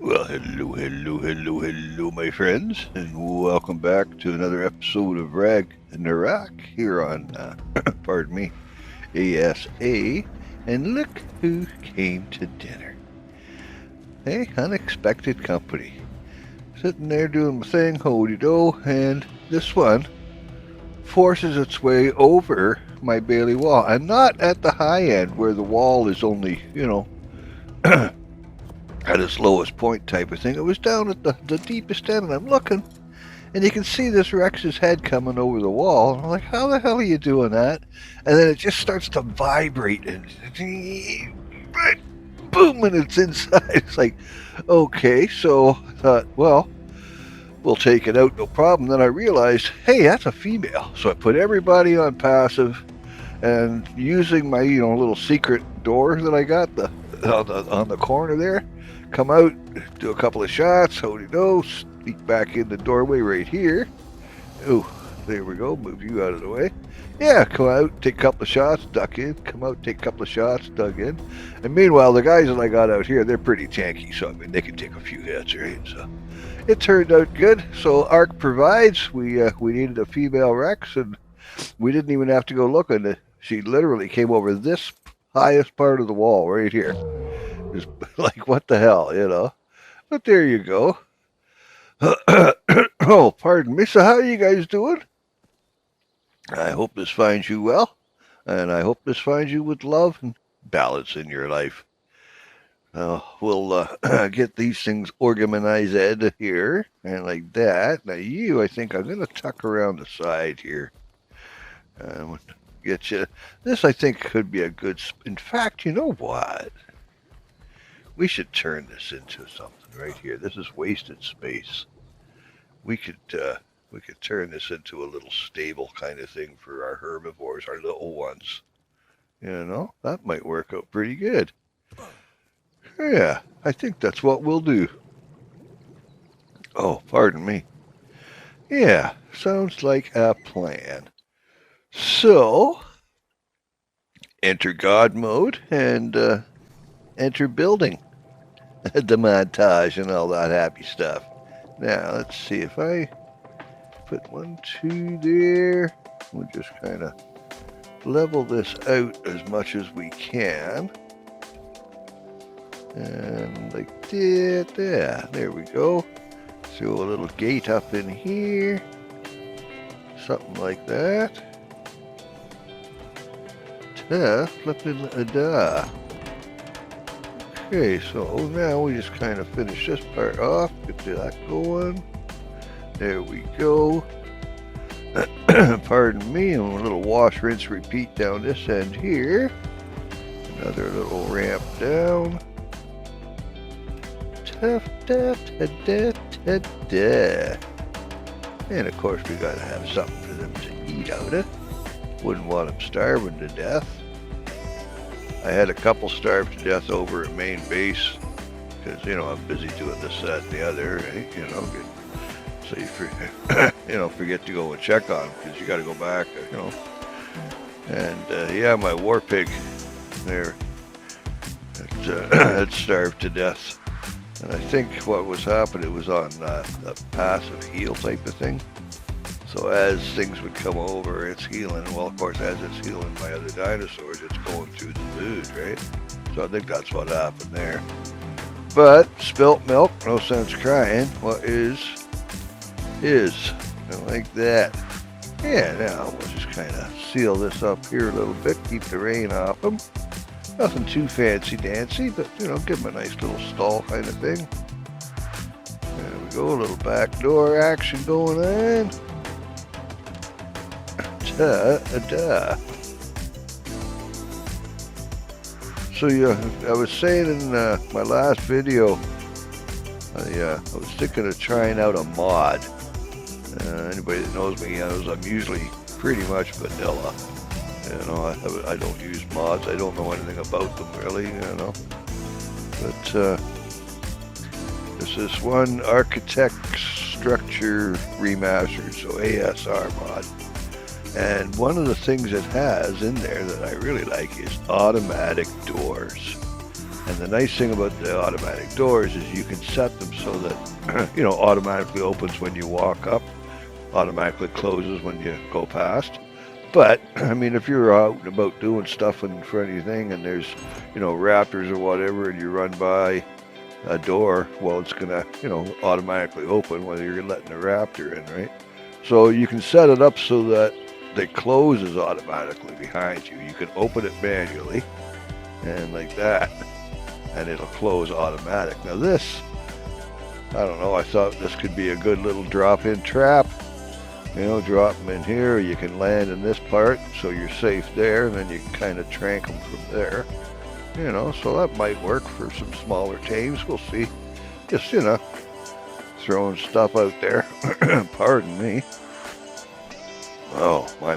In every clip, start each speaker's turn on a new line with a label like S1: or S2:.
S1: Well, hello, my friends, and welcome back to another episode of Ragnarok here on, pardon me, ASA. And look who came to dinner. Hey, unexpected company. Sitting there doing my thing, holy do, and this one forces its way over my bailey wall. I'm not at the high end where the wall is only, at its lowest point type of thing. It was down at the deepest end, and I'm looking, and you can see this Rex's head coming over the wall. I'm like, how the hell are you doing that? And then it just starts to vibrate, and boom, and it's inside. It's like, okay, so I thought, well, we'll take it out, no problem. Then I realized, hey, that's a female. So I put everybody on passive, and using my little secret door that I got on the corner there, come out, do a couple of shots, holy no, sneak back in the doorway right here. Oh, there we go, move you out of the way. Yeah, come out, take a couple of shots, duck in, come out, take a couple of shots, dug in. And meanwhile, the guys that I got out here, they're pretty tanky, so I mean, they can take a few hits, right? So it turned out good. So Ark provides. We needed a female Rex, and we didn't even have to go looking. She literally came over this highest part of the wall right here. Just like, what the hell. But there you go. Oh, pardon me. So how are you guys doing? I hope this finds you well, and I hope this finds you with love and balance in your life. We'll get these things organized here, and like that. Now I think I'm going to tuck around the side here. Get you. This, I think, could be a good. In fact, you know what? We should turn this into something right here. This is wasted space. We could turn this into a little stable kind of thing for our herbivores, our little ones. That might work out pretty good. Yeah, I think that's what we'll do. Oh, pardon me. Yeah, sounds like a plan. So, enter God mode and enter building. The montage and all that happy stuff. Now, let's see if I put 1, 2 there. We'll just kind of level this out as much as we can. And like that, there we go. So a little gate up in here. Something like that. Flipping a da. Okay, so now we just kind of finish this part off, get that going. There we go. Pardon me, and a little wash, rinse, repeat down this end here. Another little ramp down. And of course we gotta have something for them to eat out of. Wouldn't want them starving to death. I had a couple starve to death over at main base because I'm busy doing this, that, and the other, right? So you forget to go and check on them because you got to go back, And yeah, my war pig there, it starved to death, and I think what was happening, it was on a passive heal type of thing. So as things would come over, it's healing. Well, of course, as it's healing my other dinosaurs, it's going through the food, right? So I think that's what happened there. But spilt milk, no sense crying. What is. And like that. Yeah, now we'll just kind of seal this up here a little bit, keep the rain off them. Nothing too fancy-dancy, but, give them a nice little stall kind of thing. There we go, a little back door action going on. So I was saying in my last video, I was thinking of trying out a mod. Anybody that knows me knows I'm usually pretty much vanilla. I don't use mods. I don't know anything about them really. But there's this one Architect Structure Remastered, so ASR mod. And one of the things it has in there that I really like is automatic doors. And the nice thing about the automatic doors is you can set them so that, automatically opens when you walk up, automatically closes when you go past. But, I mean, if you're out and about doing stuff in front of your thing and there's, raptors or whatever, and you run by a door, well, it's going to, automatically open whether you're letting a raptor in, right? So you can set it up so that it closes automatically behind you. You can open it manually, and like that, and it'll close automatic. Now this, I don't know, I thought this could be a good little drop-in trap. Drop them in here. You can land in this part, so you're safe there, and then you can kind of trank them from there. So that might work for some smaller tames. We'll see. Just, throwing stuff out there. Pardon me. Oh, my.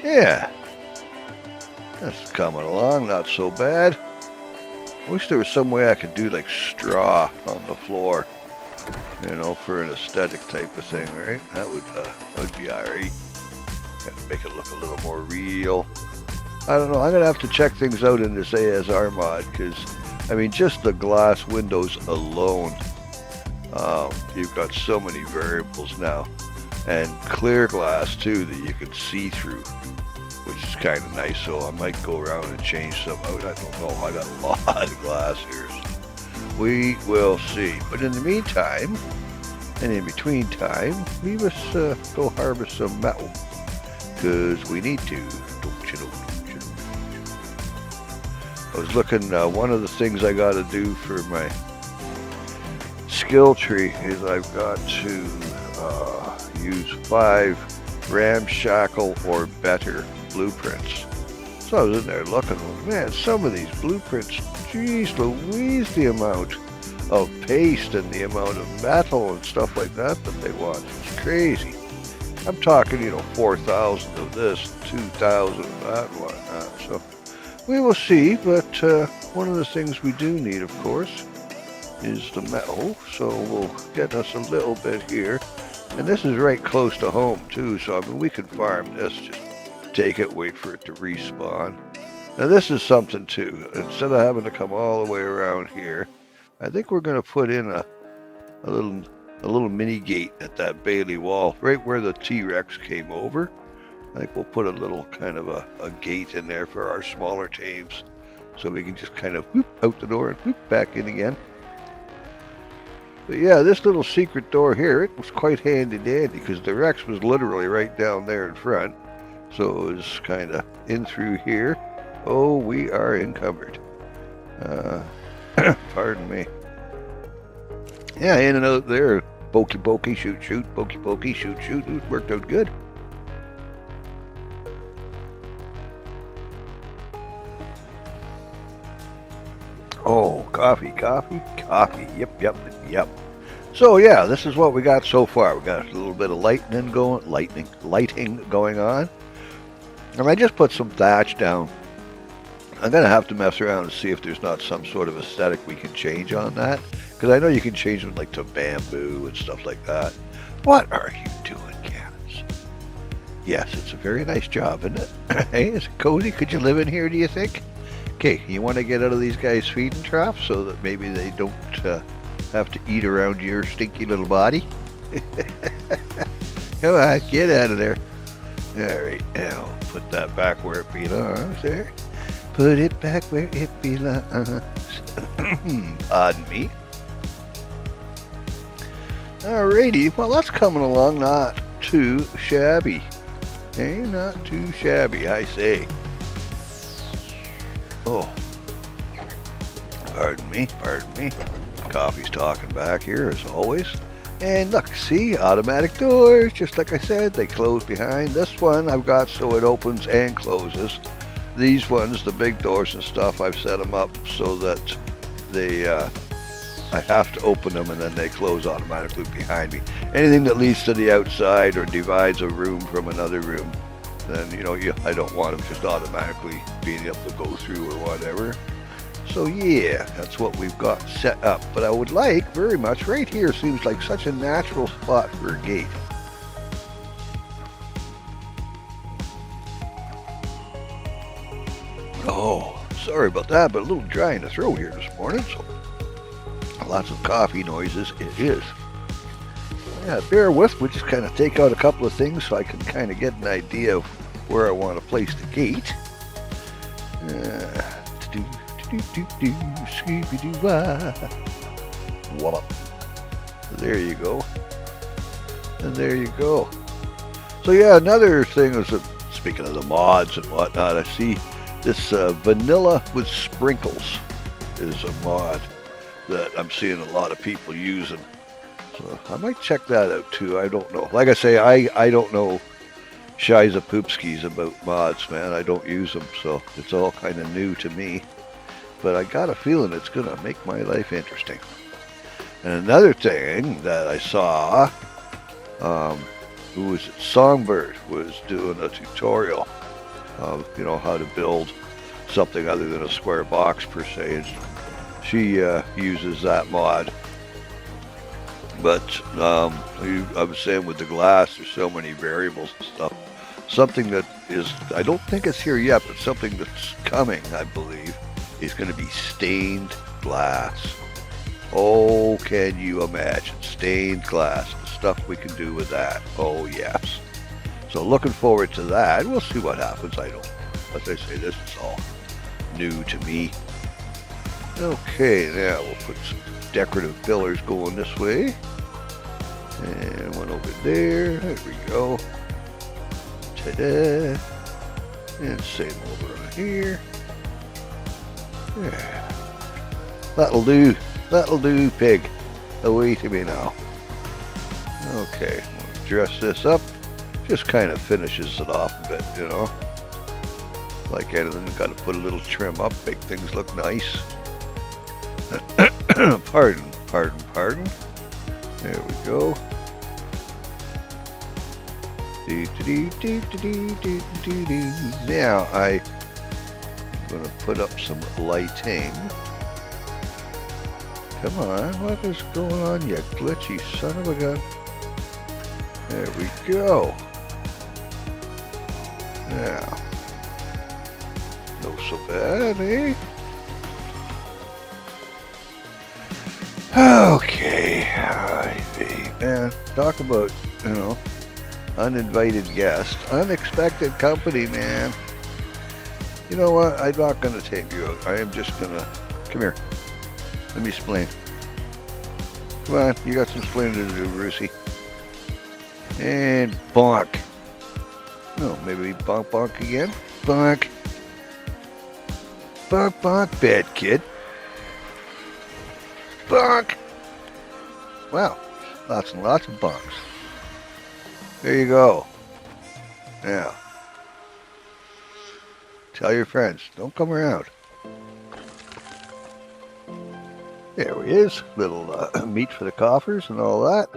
S1: Yeah. That's coming along, not so bad. I wish there was some way I could do like straw on the floor, for an aesthetic type of thing, right? That would be alright. Make it look a little more real. I don't know, I'm going to have to check things out in this ASR mod, because, I mean, just the glass windows alone, you've got so many variables now. And clear glass, too, that you can see through, which is kind of nice. So I might go around and change some out. I don't know. I got a lot of glass here. So we will see. But in the meantime, and in between time, we must go harvest some metal, because we need to. Don't you know? I was looking, one of the things I got to do for my skill tree is I've got to use 5 ramshackle or better blueprints. So I was in there looking, man, some of these blueprints, geez Louise, the amount of paste and the amount of metal and stuff like that they want. It's crazy. I'm talking, 4,000 of this, 2,000 of that and whatnot. So we will see, but one of the things we do need, of course, is the metal. So we'll get us a little bit here. And this is right close to home, too. So, I mean, we could farm this, just take it, wait for it to respawn. Now, this is something, too. Instead of having to come all the way around here, I think we're going to put in a little mini gate at that Bailey wall, right where the T-Rex came over. I think we'll put a little kind of a gate in there for our smaller tames, so we can just kind of whoop out the door and whoop back in again. But yeah, this little secret door here, it was quite handy dandy, because the Rex was literally right down there in front. So it was kind of in through here. Oh, we are encumbered. Pardon me. Yeah, in and out there. Pokey, shoot, pokey, shoot. It worked out good. Oh, coffee. Yep. So yeah, this is what we got so far. We got a little bit of lighting going on. And I just put some thatch down. I'm going to have to mess around and see if there's not some sort of aesthetic we can change on that. Because I know you can change them like to bamboo and stuff like that. What are you doing, Cannons? Yes, it's a very nice job, isn't it? Hey, is it cozy? Could you live in here, do you think? Okay, you want to get out of these guys' feeding troughs so that maybe they don't have to eat around your stinky little body? Come on, get out of there. All right, now put that back where it belongs there. Put it back where it belongs. Pardon me. Alrighty, well that's coming along not too shabby. Hey, not too shabby, I say. Oh, pardon me. Coffee's talking back here as always. And look, see, automatic doors, just like I said, they close behind. This one I've got so it opens and closes. These ones, the big doors and stuff, I've set them up so that they, I have to open them and then they close automatically behind me. Anything that leads to the outside or divides a room from another room, then, I don't want them just automatically being able to go through or whatever. So yeah, that's what we've got set up. But I would like very much, right here seems like such a natural spot for a gate. Oh, Sorry about that, but a little dry in the throat here this morning, so lots of coffee noises it is. Yeah, bear with, we'll just kind of take out a couple of things so I can kind of get an idea of where I want to place the gate. Voila. There you go. And there you go. So yeah, another thing is that, speaking of the mods and whatnot, I see this vanilla with sprinkles is a mod that I'm seeing a lot of people using. So I might check that out too. I don't know. Like I say, I don't know Shiza Poopskis about mods, man. I don't use them, so it's all kind of new to me. But I got a feeling it's going to make my life interesting. And another thing that I saw, who was it? Songbird was doing a tutorial of, you know, how to build something other than a square box per se. And she uses that mod. But I was saying with the glass, there's so many variables and stuff. Something that is, I don't think it's here yet, but something that's coming, I believe, is going to be stained glass. Oh, can you imagine? Stained glass, the stuff we can do with that. Oh, yes. So looking forward to that. We'll see what happens. I don't, as I say, this is all new to me. Okay, now we'll put some decorative pillars going this way. And one over there. There we go. Ta-da. And same over on here. Yeah. That'll do. That'll do, pig. Away to me now. Okay, we'll dress this up. Just kind of finishes it off a bit, you know. Like anything, got to put a little trim up, make things look nice. Pardon. There we go. Now I'm going to put up some lighting. Come on, what is going on, you glitchy son of a gun? There we go. Now, no so bad, eh? Okay, alright, man. Talk about, you know, uninvited guest, unexpected company, man. You know what? I'm not going to take you out. I am just going to, come here. Let me explain. Come on, you got some explaining to do, Brucey. And bonk. No, maybe bonk again. Bonk. Bonk, bad kid. Bonk. Wow, lots and lots of bonks. There you go. Now, tell your friends, don't come around. There he is, little meat for the coffers and all that.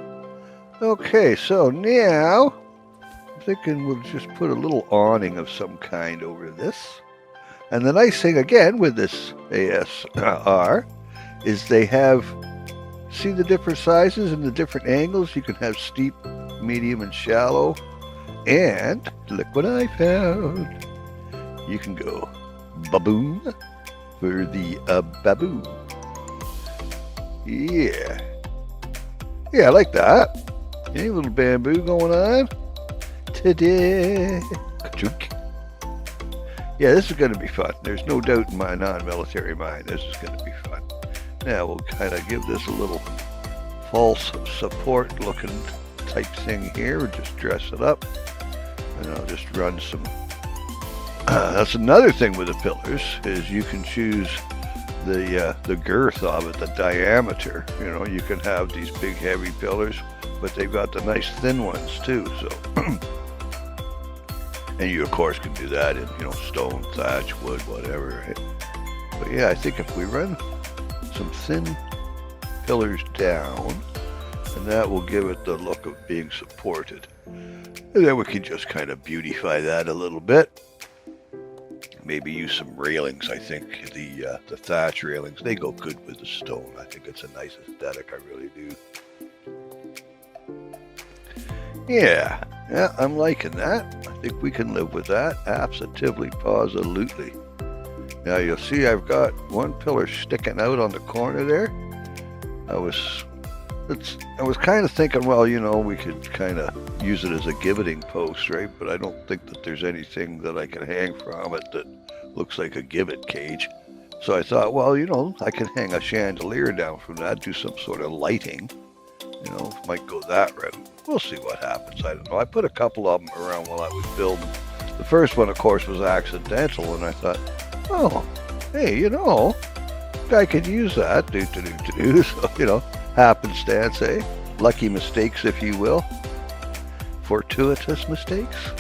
S1: Okay, so now I'm thinking we'll just put a little awning of some kind over this. And the nice thing again with this ASR is they have, see the different sizes and the different angles? You can have steep, medium, and shallow. And look what I found. You can go baboon for the baboon. Yeah. Yeah, I like that. Any little bamboo going on. Ta-da. Yeah, this is going to be fun. There's no doubt in my non-military mind this is going to be fun. Now we'll kind of give this a little false support looking type thing here. We'll just dress it up. And I'll just run some... that's another thing with the pillars, is you can choose the girth of it, the diameter. You know, you can have these big heavy pillars, but they've got the nice thin ones too. So, and you of course can do that in, you know, stone, thatch, wood, whatever. Right? But yeah, I think if we run some thin pillars down, and that will give it the look of being supported. And then we can just kind of beautify that a little bit. Maybe use some railings. I think the thatch railings, they go good with the stone. I think it's a nice aesthetic. I really do. Yeah, I'm liking that. I think we can live with that. Absolutely, positively. Now you'll see I've got one pillar sticking out on the corner there. I was kind of thinking, well, we could kind of use it as a giveting post, right? But I don't think that there's anything that I can hang from it that looks like a givet cage. So I thought, well, I can hang a chandelier down from that, do some sort of lighting. Might go that route. We'll see what happens. I don't know. I put a couple of them around while I was building. The first one, of course, was accidental, and I thought, oh, hey, I could use that. So, happenstance, eh? Lucky mistakes, if you will. Fortuitous mistakes.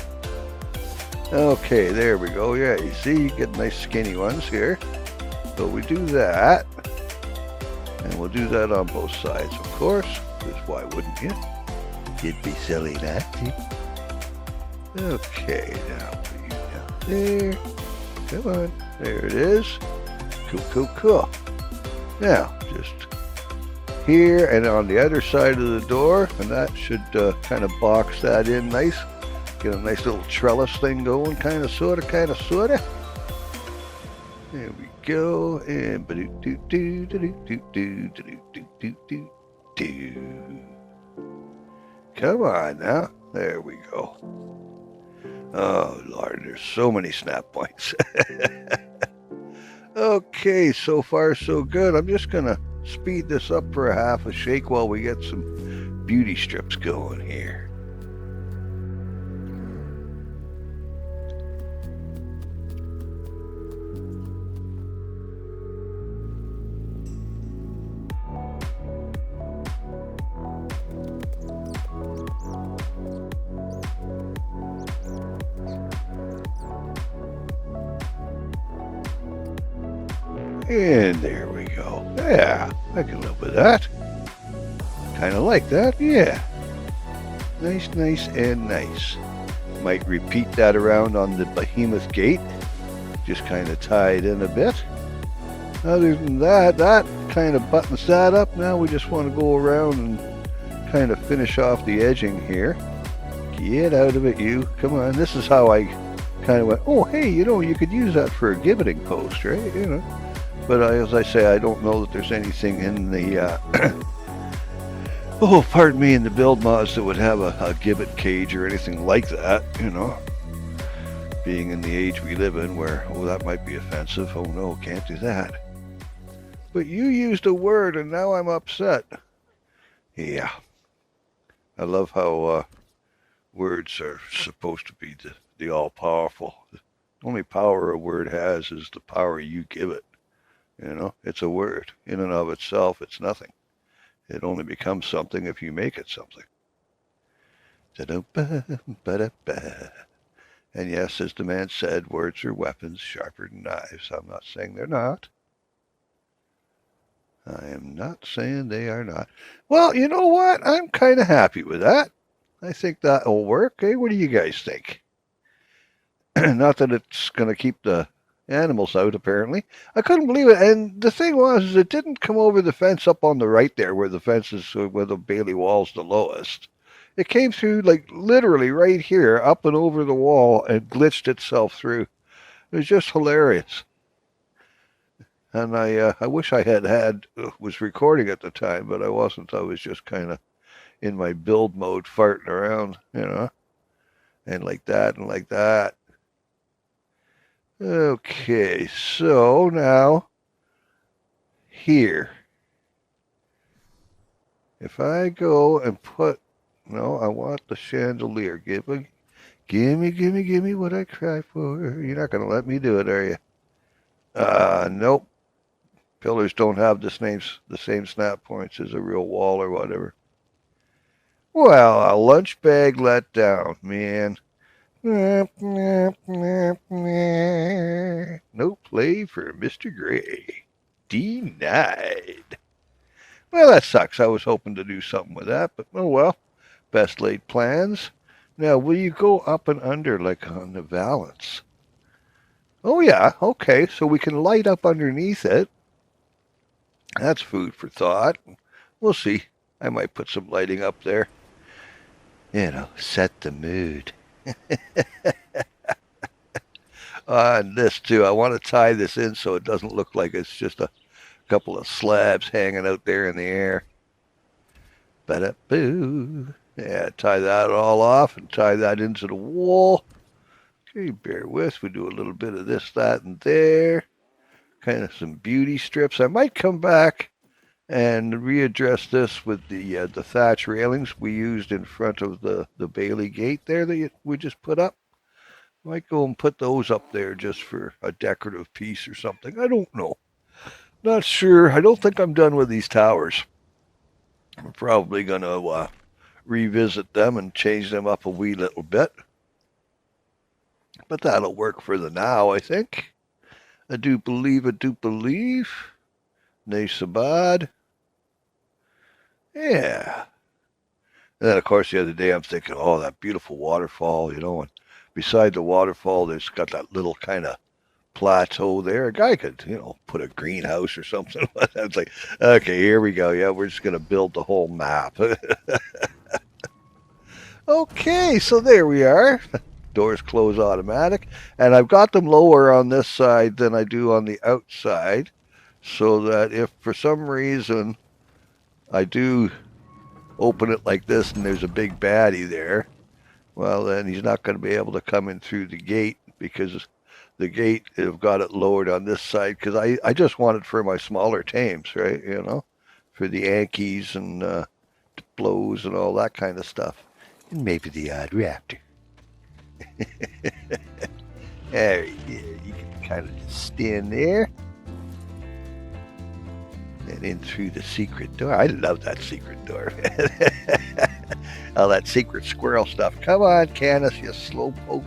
S1: Okay, there we go. Yeah, you see, you get nice skinny ones here. So we do that. And we'll do that on both sides, of course. Because why wouldn't you? You'd be silly not to. Okay, now put you down there. Come on. There it is. Cool. Now, just here and on the other side of the door, and that should kind of box that in nice. Get a nice little trellis thing going, kind of, sorta. There we go, and come on now, there we go. Oh Lord, there's so many snap points. Okay, so far so good. I'm just gonna speed this up for a half a shake while we get some beauty strips going here. And there we go. Yeah, I can live with that. Kind of like that, yeah. Nice, and nice. Might repeat that around on the behemoth gate. Just kind of tie it in a bit. Other than that, that kind of buttons that up. Now we just want to go around and kind of finish off the edging here. Get out of it, you. Come on, this is how I kind of went, oh, hey, you could use that for a gibbeting post, right? But as I say, I don't know that there's anything in the, in the build mods that would have a gibbet cage or anything like that, Being in the age we live in where, that might be offensive. Oh no, can't do that. But you used a word and now I'm upset. Yeah. I love how words are supposed to be the all-powerful. The only power a word has is the power you give it. It's a word. In and of itself, it's nothing. It only becomes something if you make it something. And yes, as the man said, words are weapons sharper than knives. I'm not saying they're not. I am not saying they are not. Well, you know what? I'm kind of happy with that. I think that will work. Hey, what do you guys think? Not that it's going to keep the animals out, apparently. I couldn't believe it. And the thing was, it didn't come over the fence up on the right there where the fence is, where the Bailey wall's the lowest. It came through, like, literally right here, up and over the wall, and glitched itself through. It was just hilarious. And I wish I was recording at the time, but I wasn't. I was just kind of in my build mode, farting around, and like that, and like that. Okay, so now, here. If I go and I want the chandelier. Gimme what I cry for. You're not going to let me do it, are you? Nope. Pillars don't have the same snap points as a real wall or whatever. Well, a lunch bag let down, man. No play for Mr. Gray. Denied. Well, that sucks. I was hoping to do something with that, but oh well. Best laid plans. Now, will you go up and under like on the valance? Oh yeah, okay. So we can light up underneath it. That's food for thought. We'll see. I might put some lighting up there. Set the mood. on this too. I want to tie this in so it doesn't look like it's just a couple of slabs hanging out there in the air. Ba-da-boo. Yeah, tie that all off and tie that into the wall. Okay, bear with. We do a little bit of this, that, and there. Kind of some beauty strips. I might come back and readdress this with the thatch railings we used in front of the Bailey gate there that we just put up. Might go and put those up there just for a decorative piece or something. I don't know. Not sure. I don't think I'm done with these towers. I'm probably going to revisit them and change them up a wee little bit. But that'll work for the now, I think. I do believe. Naysabad. Yeah. And then, of course, the other day I'm thinking, oh, that beautiful waterfall, and beside the waterfall, there's got that little kind of plateau there. A guy could, put a greenhouse or something. I was like, okay, here we go. Yeah, we're just going to build the whole map. Okay, so there we are. Doors close automatic. And I've got them lower on this side than I do on the outside, so that if for some reason I do open it like this and there's a big baddie there, well, then he's not going to be able to come in through the gate, because the gate, I've got it lowered on this side, because I just want it for my smaller tames, right? For the Yankees and blows and all that kind of stuff. And maybe the odd raptor. There, you can kind of just stand there. And in through the secret door. I love that secret door. All that secret squirrel stuff. Come on, Canis, you slow poke.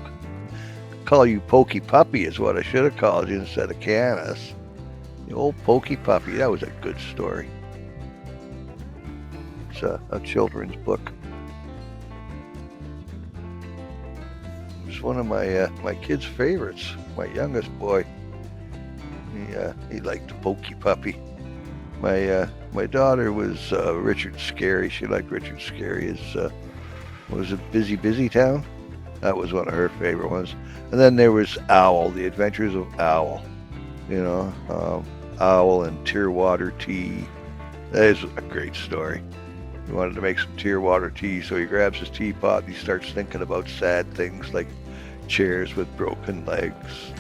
S1: Call you Pokey Puppy is what I should have called you instead of Canis. The old Pokey Puppy. That was a good story. It's a children's book. It's one of my kids' favorites. My youngest boy. He liked the Pokey Puppy. My daughter was Richard Scarry. She liked Richard Scarry. What was it, Busy Town? That was one of her favorite ones. And then there was Owl, The Adventures of Owl. Owl and Tearwater Tea. That is a great story. He wanted to make some Tearwater tea, so he grabs his teapot and he starts thinking about sad things like chairs with broken legs,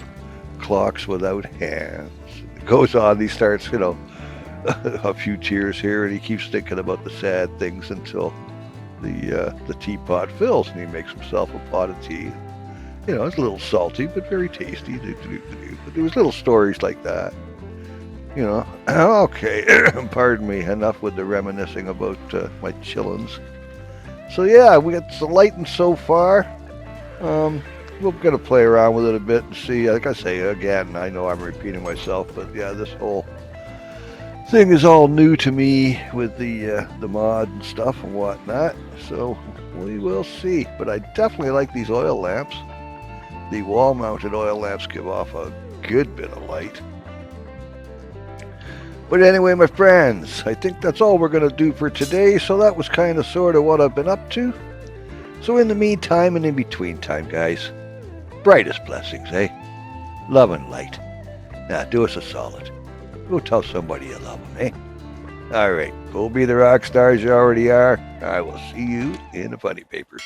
S1: clocks without hands. It goes on, he starts, a few tears here, and he keeps thinking about the sad things until the teapot fills, and he makes himself a pot of tea. It's a little salty, but very tasty. But there was little stories like that. Okay, pardon me, enough with the reminiscing about my chillins. So yeah, we got the lighting so far. We're going to play around with it a bit and see. Like I say, again, I know I'm repeating myself, but yeah, this whole thing is all new to me with the mod and stuff and whatnot. So we will see. But I definitely like these oil lamps. The wall-mounted oil lamps give off a good bit of light. But anyway, my friends, I think that's all we're going to do for today. So that was kind of sort of what I've been up to. So in the meantime and in between time, guys, brightest blessings, eh? Love and light. Now, do us a solid. Go tell somebody you love them, eh? All right, go be the rock stars you already are. I will see you in the funny papers.